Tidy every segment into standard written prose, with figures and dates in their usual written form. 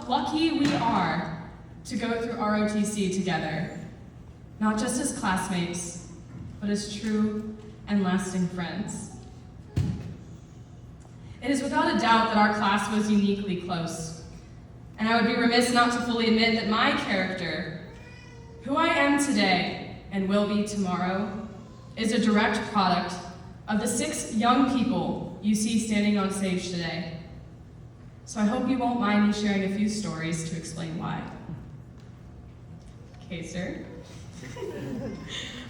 lucky we are to go through ROTC together, not just as classmates, but as true and lasting friends. It is without a doubt that our class was uniquely close, and I would be remiss not to fully admit that my character, who I am today and will be tomorrow, is a direct product of the 6 young people you see standing on stage today. So I hope you won't mind me sharing a few stories to explain why. Okay, sir.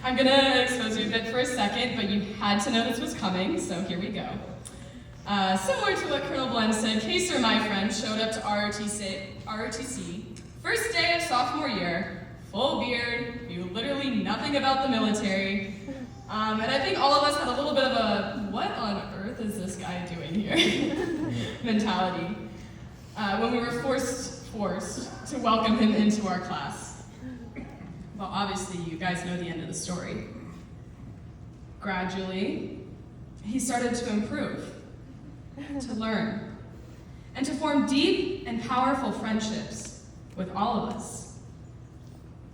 I'm gonna expose you a bit for a second, but you had to know this was coming, so here we go. Similar to what Colonel Blend said, Kaser, my friend, showed up to ROTC, first day of sophomore year, full beard, knew literally nothing about the military, and I think all of us had a little bit of a, what on earth is this guy doing here mentality, when we were forced to welcome him into our class. Well, obviously, you guys know the end of the story. Gradually, he started to improve, to learn, and to form deep and powerful friendships with all of us.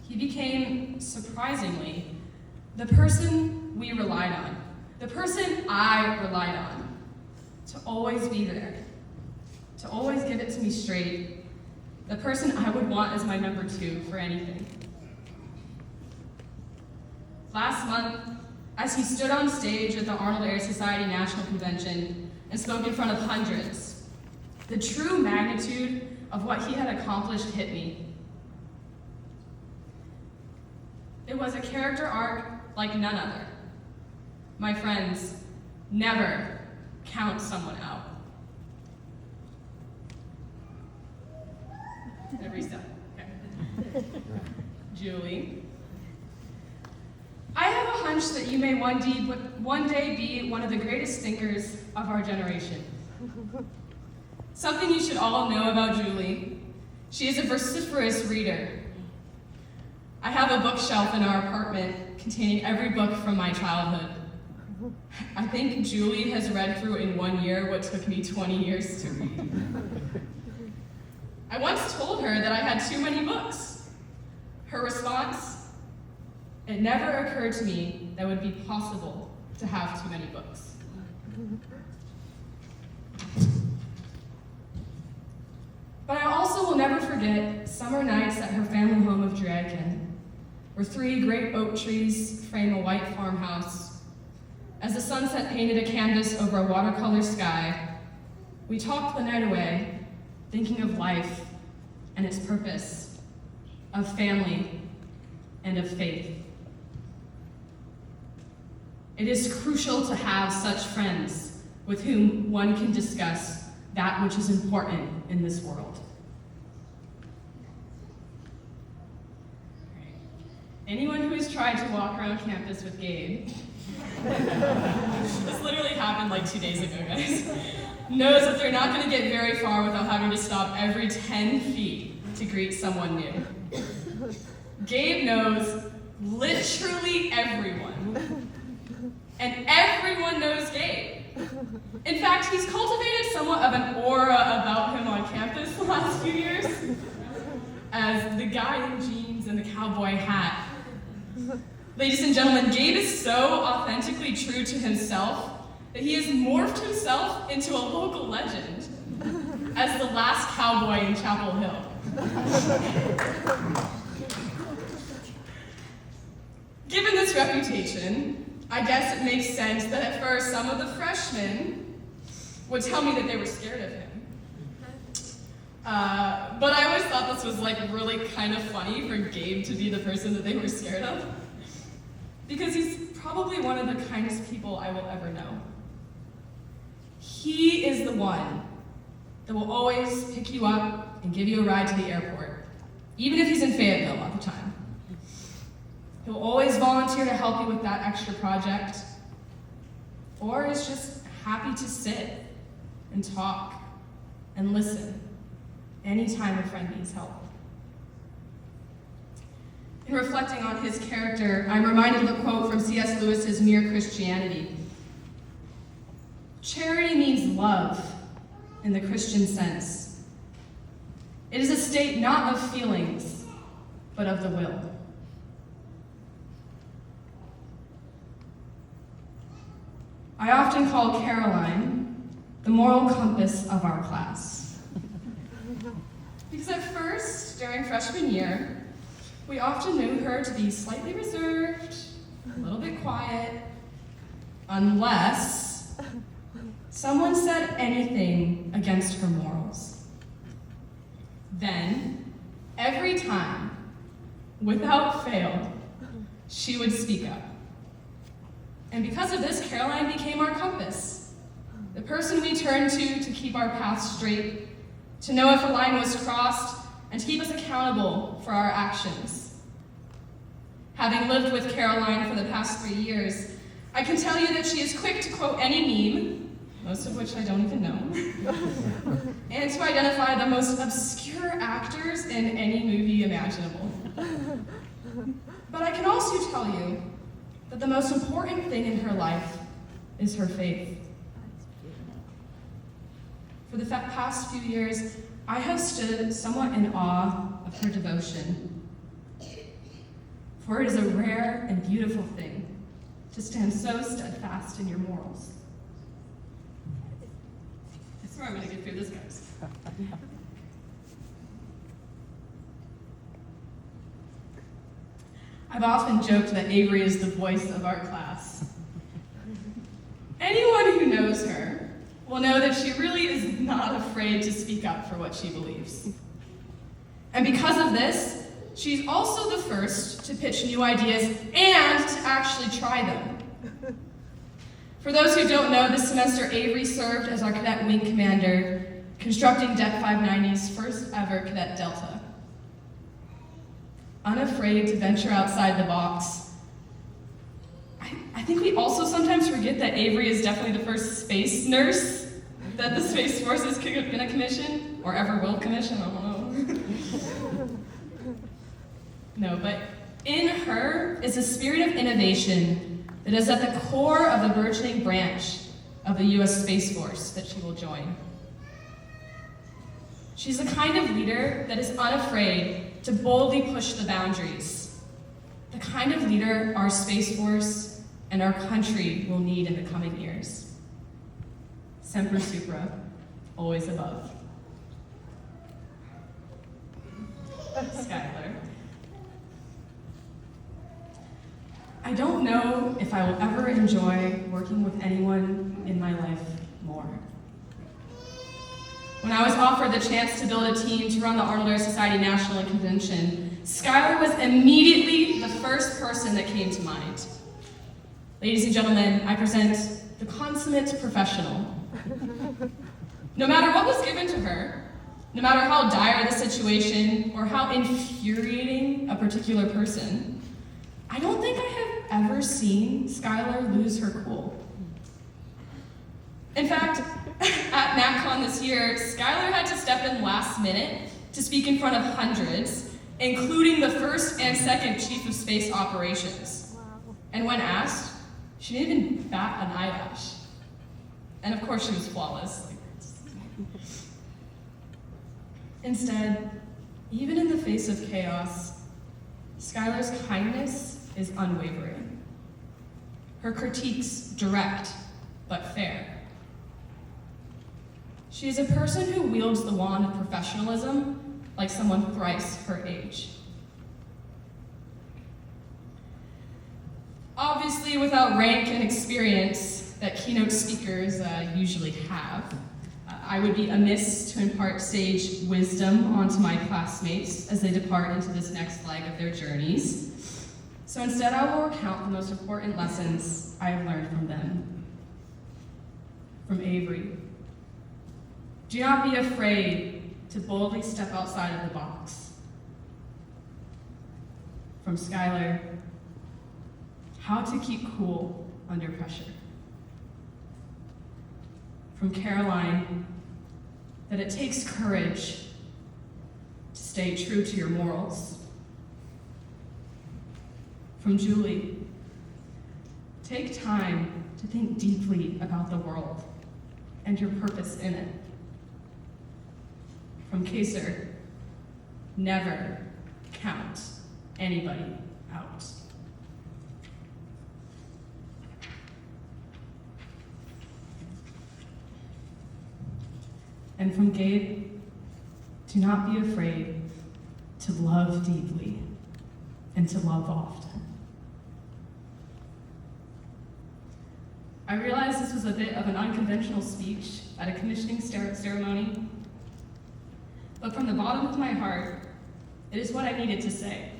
He became, surprisingly, the person we relied on, the person I relied on, to always be there, to always give it to me straight, the person I would want as my number 2 for anything. Last month, as he stood on stage at the Arnold Air Society National Convention and spoke in front of hundreds, the true magnitude of what he had accomplished hit me. It was a character arc like none other. My friends, never count someone out. Every step, okay. Julie, I have a hunch that you may one day be one of the greatest thinkers of our generation. Something you should all know about Julie, she is a vociferous reader. I have a bookshelf in our apartment containing every book from my childhood. I think Julie has read through in 1 year what took me 20 years to read. I once told her that I had too many books. Her response, it never occurred to me that it would be possible to have too many books. But I also will never forget summer nights at her family home of Dragon, where 3 great oak trees frame a white farmhouse. As the sunset painted a canvas over a watercolor sky, we talked the night away, thinking of life and its purpose, of family and of faith. It is crucial to have such friends with whom one can discuss that which is important in this world. Anyone who has tried to walk around campus with Gabe, this literally happened like 2 days ago, guys, knows that they're not going to get very far without having to stop every 10 feet to greet someone new. Gabe knows literally everyone. And everyone knows Gabe. In fact, he's cultivated somewhat of an aura about him on campus the last few years, as the guy in jeans and the cowboy hat. Ladies and gentlemen, Gabe is so authentically true to himself that he has morphed himself into a local legend as the last cowboy in Chapel Hill. Given this reputation, I guess it makes sense that at first some of the freshmen would tell me that they were scared of him. But I always thought this was like really kind of funny for Gabe to be the person that they were scared of, because he's probably one of the kindest people I will ever know. He is the one that will always pick you up and give you a ride to the airport, even if he's in Fayetteville all the time. He'll always volunteer to help you with that extra project, or is just happy to sit and talk and listen anytime a friend needs help. In reflecting on his character, I'm reminded of a quote from C.S. Lewis's Mere Christianity. Charity means love in the Christian sense. It is a state not of feelings, but of the will. I often call Caroline the moral compass of our class. Because at first, during freshman year, we often knew her to be slightly reserved, a little bit quiet, unless someone said anything against her morals. Then, every time, without fail, she would speak up. And because of this, Caroline became our compass, the person we turned to keep our path straight, to know if a line was crossed, and to keep us accountable for our actions. Having lived with Caroline for the past 3 years, I can tell you that she is quick to quote any meme, most of which I don't even know, and to identify the most obscure actors in any movie imaginable. But I can also tell you that the most important thing in her life is her faith. For the past few years, I have stood somewhat in awe of her devotion. For it is a rare and beautiful thing to stand so steadfast in your morals. I swear I'm going to get through this, guys. I've often joked that Avery is the voice of our class. Anyone who knows her will know that she really is not afraid to speak up for what she believes. And because of this, she's also the first to pitch new ideas and to actually try them. For those who don't know, this semester Avery served as our cadet wing commander, constructing Det 590's first ever Cadet Delta. Unafraid to venture outside the box. I think we also sometimes forget that Avery is definitely the first space nurse that the Space Force is going to commission, or ever will commission, I don't know. No, but in her is a spirit of innovation that is at the core of the burgeoning branch of the U.S. Space Force that she will join. She's the kind of leader that is unafraid to boldly push the boundaries, the kind of leader our Space Force and our country will need in the coming years. Semper Supra, always above. Skylar. I don't know if I will ever enjoy working with anyone in my life more. When I was offered the chance to build a team to run the Arnold Air Society National Convention, Skylar was immediately the first person that came to mind. Ladies and gentlemen, I present the consummate professional. No matter what was given to her, no matter how dire the situation or how infuriating a particular person, I don't think I have ever seen Skylar lose her cool. In fact, at NatCon this year, Skylar had to step in last minute to speak in front of hundreds, including the first and second Chief of Space Operations. Wow. And when asked, she didn't even bat an eyelash. And of course she was flawless. Instead, even in the face of chaos, Skylar's kindness is unwavering. Her critiques direct but fair. She is a person who wields the wand of professionalism like someone thrice her age. Obviously, without rank and experience that keynote speakers usually have, I would be amiss to impart sage wisdom onto my classmates as they depart into this next leg of their journeys. So instead, I will recount the most important lessons I have learned from them. From Avery. Do not be afraid to boldly step outside of the box. From Skylar, how to keep cool under pressure. From Caroline, that it takes courage to stay true to your morals. From Julie, take time to think deeply about the world and your purpose in it. From Kaser, never count anybody out. And from Gabe, do not be afraid to love deeply and to love often. I realize this was a bit of an unconventional speech at a commissioning ceremony, but from the bottom of my heart, it is what I needed to say.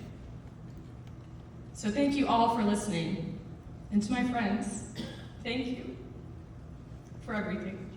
So thank you all for listening, and to my friends, thank you for everything.